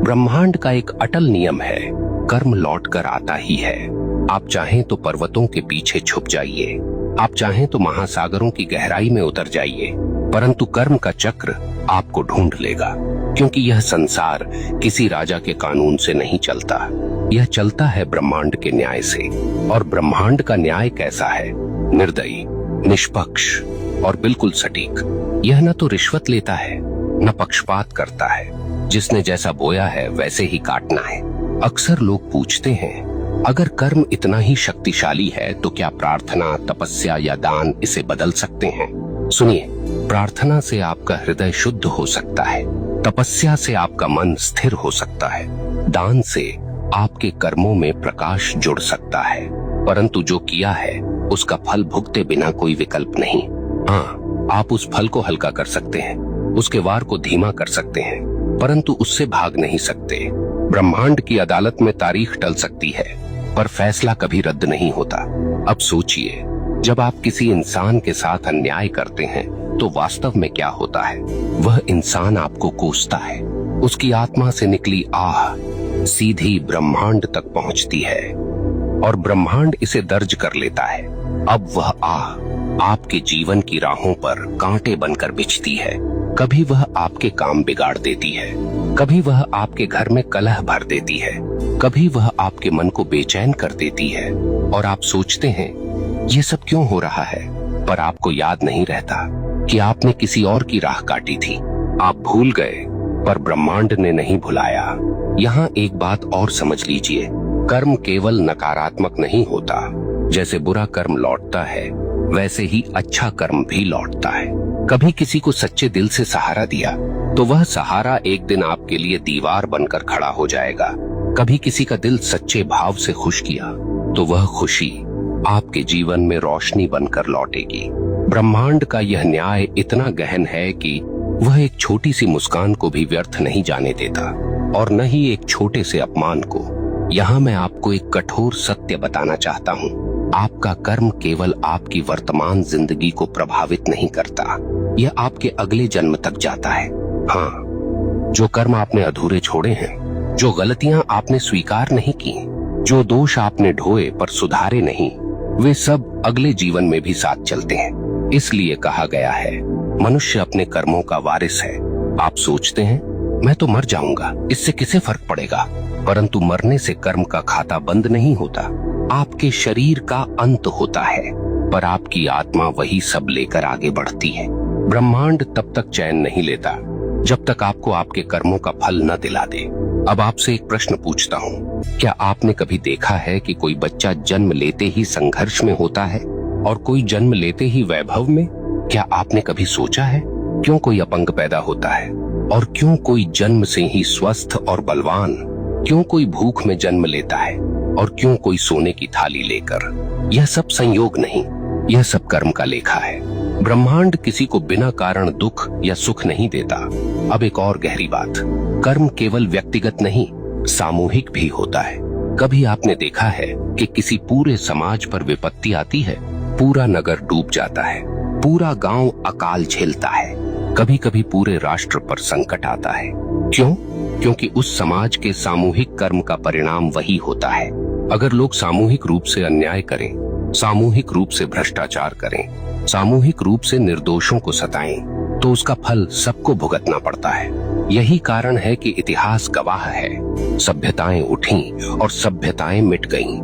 ब्रह्मांड का एक अटल नियम है, कर्म लौट कर आता ही है। आप चाहें तो पर्वतों के पीछे छुप जाइए, आप चाहें तो महासागरों की गहराई में उतर जाइए, परंतु कर्म का चक्र आपको ढूंढ लेगा। क्योंकि यह संसार किसी राजा के कानून से नहीं चलता, यह चलता है ब्रह्मांड के न्याय से। और ब्रह्मांड का न्याय कैसा है? निर्दयी, निष्पक्ष और बिल्कुल सटीक। यह न तो रिश्वत लेता है, न पक्षपात करता है। जिसने जैसा बोया है वैसे ही काटना है। अक्सर लोग पूछते हैं, अगर कर्म इतना ही शक्तिशाली है तो क्या प्रार्थना, तपस्या या दान इसे बदल सकते हैं? सुनिए, प्रार्थना से आपका हृदय शुद्ध हो सकता है, तपस्या से आपका मन स्थिर हो सकता है, दान से आपके कर्मों में प्रकाश जुड़ सकता है, परंतु जो किया है उसका फल भुगते बिना कोई विकल्प नहीं। हाँ, आप उस फल को हल्का कर सकते हैं, उसके वार को धीमा कर सकते हैं, परंतु उससे भाग नहीं सकते। ब्रह्मांड की अदालत में तारीख टल सकती है, पर फैसला कभी रद्द नहीं होता। अब सोचिए, जब आप किसी इंसान के साथ अन्याय करते हैं तो वास्तव में क्या होता है? वह इंसान आपको कोसता है, उसकी आत्मा से निकली आह सीधी ब्रह्मांड तक पहुंचती है और ब्रह्मांड इसे दर्ज कर लेता है। अब वह आह आपके जीवन की राहों पर कांटे बनकर बिछती है। कभी वह आपके काम बिगाड़ देती है, कभी वह आपके घर में कलह भर देती है, कभी वह आपके मन को बेचैन कर देती है। और आप सोचते हैं ये सब क्यों हो रहा है, पर आपको याद नहीं रहता कि आपने किसी और की राह काटी थी। आप भूल गए, पर ब्रह्मांड ने नहीं भुलाया। यहाँ एक बात और समझ लीजिए, कर्म केवल नकारात्मक नहीं होता। जैसे बुरा कर्म लौटता है, वैसे ही अच्छा कर्म भी लौटता है। कभी किसी को सच्चे दिल से सहारा दिया तो वह सहारा एक दिन आपके लिए दीवार बनकर खड़ा हो जाएगा। कभी किसी का दिल सच्चे भाव से खुश किया तो वह खुशी आपके जीवन में रोशनी बनकर लौटेगी। ब्रह्मांड का यह न्याय इतना गहन है कि वह एक छोटी सी मुस्कान को भी व्यर्थ नहीं जाने देता, और न ही एक छोटे से अपमान को। यहाँ मैं आपको एक कठोर सत्य बताना चाहता हूँ, आपका कर्म केवल आपकी वर्तमान जिंदगी को प्रभावित नहीं करता, यह आपके अगले जन्म तक जाता है। हाँ, जो कर्म आपने अधूरे छोड़े हैं, जो गलतियां आपने स्वीकार नहीं की, जो दोष आपने ढोए पर सुधारे नहीं, वे सब अगले जीवन में भी साथ चलते हैं। इसलिए कहा गया है, मनुष्य अपने कर्मों का वारिस है। आप सोचते हैं मैं तो मर जाऊंगा, इससे किसे फर्क पड़ेगा? परंतु मरने से कर्म का खाता बंद नहीं होता। आपके शरीर का अंत होता है, पर आपकी आत्मा वही सब लेकर आगे बढ़ती है। ब्रह्मांड तब तक चैन नहीं लेता जब तक आपको आपके कर्मों का फल न दिला दे। अब आपसे एक प्रश्न पूछता हूँ, क्या आपने कभी देखा है कि कोई बच्चा जन्म लेते ही संघर्ष में होता है और कोई जन्म लेते ही वैभव में? क्या आपने कभी सोचा है क्यों कोई अपंग पैदा होता है और क्यों कोई जन्म से ही स्वस्थ और बलवान? क्यों कोई भूख में जन्म लेता है और क्यों कोई सोने की थाली लेकर? यह सब संयोग नहीं, यह सब कर्म का लेखा है। ब्रह्मांड किसी को बिना कारण दुख या सुख नहीं देता। अब एक और गहरी बात, कर्म केवल व्यक्तिगत नहीं, सामूहिक भी होता है। कभी आपने देखा है कि किसी पूरे समाज पर विपत्ति आती है, पूरा नगर डूब जाता है, पूरा गांव अकाल झेलता है, कभी कभी पूरे राष्ट्र पर संकट आता है। क्यों? क्योंकि उस समाज के सामूहिक कर्म का परिणाम वही होता है। अगर लोग सामूहिक रूप से अन्याय करें, सामूहिक रूप से भ्रष्टाचार करें, सामूहिक रूप से निर्दोषों को सताएं, तो उसका फल सबको भुगतना पड़ता है। यही कारण है कि इतिहास गवाह है, सभ्यताएं उठीं और सभ्यताएं मिट गईं,